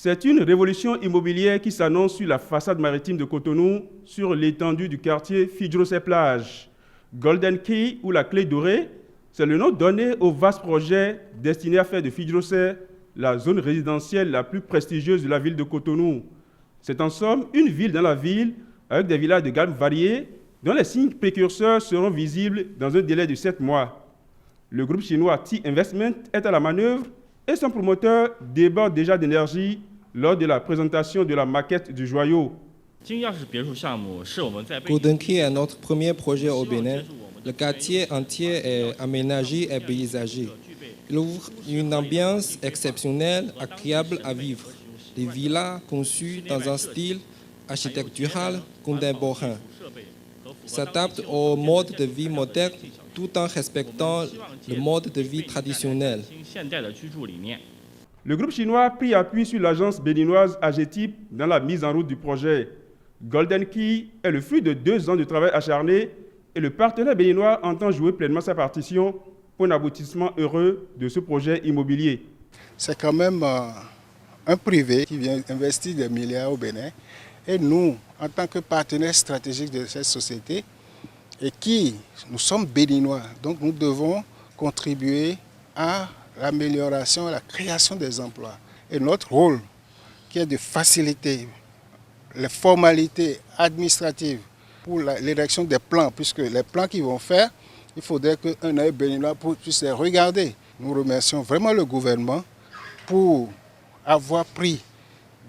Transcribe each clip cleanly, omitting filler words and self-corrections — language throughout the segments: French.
C'est une révolution immobilière qui s'annonce sur la façade maritime de Cotonou, sur l'étendue du quartier Fidjrosé-Plage. Golden Key, ou la clé dorée, c'est le nom donné au vaste projet destiné à faire de Fidjrosé la zone résidentielle la plus prestigieuse de la ville de Cotonou. C'est en somme une ville dans la ville, avec des villages de gamme variées, dont les signes précurseurs seront visibles dans un délai de 7 mois. Le groupe chinois T-Investment est à la manœuvre et son promoteur déborde déjà d'énergie lors de la présentation de la maquette du joyau. Golden Key est notre premier projet au Bénin. Le quartier entier est aménagé et paysagé. Il offre une ambiance exceptionnelle, agréable à vivre. Des villas conçues dans un style architectural contemporain s'adaptent au mode de vie moderne tout en respectant le mode de vie traditionnel. Le groupe chinois a pris appui sur l'agence béninoise AGETIP dans la mise en route du projet. Golden Key est le fruit de 2 ans de travail acharné et le partenaire béninois entend jouer pleinement sa partition pour un aboutissement heureux de ce projet immobilier. C'est quand même un privé qui vient investir des milliards au Bénin. Et nous, en tant que partenaires stratégiques de cette société, et nous sommes béninois, donc nous devons contribuer à l'amélioration, à la création des emplois. Et notre rôle, qui est de faciliter les formalités administratives pour l'érection des plans, puisque les plans qu'ils vont faire, il faudrait qu'un œil béninois puisse les regarder. Nous remercions vraiment le gouvernement pour avoir pris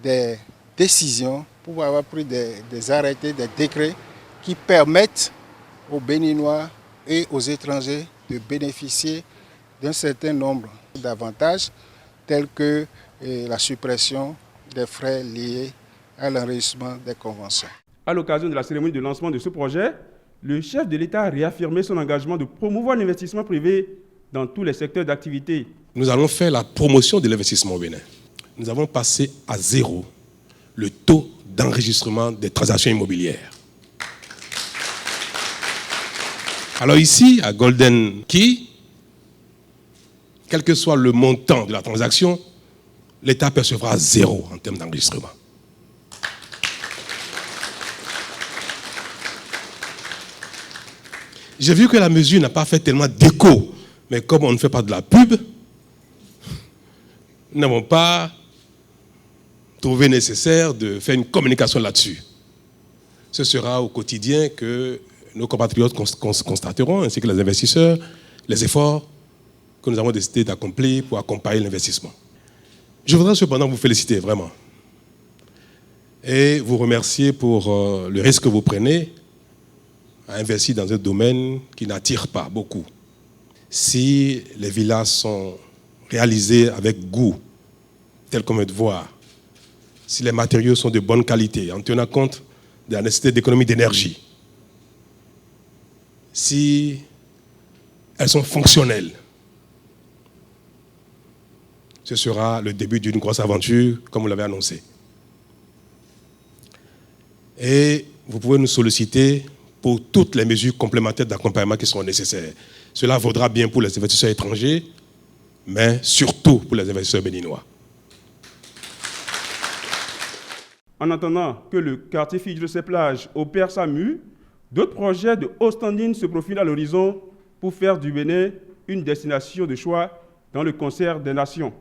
des décisions, pour avoir pris des arrêtés, des décrets qui permettent aux Béninois et aux étrangers de bénéficier d'un certain nombre d'avantages tels que la suppression des frais liés à l'enregistrement des conventions. À l'occasion de la cérémonie de lancement de ce projet, le chef de l'État a réaffirmé son engagement de promouvoir l'investissement privé dans tous les secteurs d'activité. Nous allons faire la promotion de l'investissement au Bénin. Nous avons passé à 0 le taux d'enregistrement des transactions immobilières. Alors ici, à Golden Key, quel que soit le montant de la transaction, l'État percevra 0 en termes d'enregistrement. J'ai vu que la mesure n'a pas fait tellement d'écho, mais comme on ne fait pas de la pub, nous n'avons pas trouvé nécessaire de faire une communication là-dessus. Ce sera au quotidien que nos compatriotes constateront, ainsi que les investisseurs, les efforts que nous avons décidé d'accomplir pour accompagner l'investissement. Je voudrais cependant vous féliciter vraiment et vous remercier pour le risque que vous prenez à investir dans un domaine qui n'attire pas beaucoup. Si les villas sont réalisées avec goût, tel qu'on veut de voir, si les matériaux sont de bonne qualité, en tenant compte de la nécessité d'économie d'énergie, si elles sont fonctionnelles, ce sera le début d'une grosse aventure, comme vous l'avez annoncé. Et vous pouvez nous solliciter pour toutes les mesures complémentaires d'accompagnement qui seront nécessaires. Cela vaudra bien pour les investisseurs étrangers, mais surtout pour les investisseurs béninois. En attendant que le quartier Fidjrosé-Plage opère sa mue, d'autres projets de haut standing se profilent à l'horizon pour faire du Bénin une destination de choix dans le concert des nations.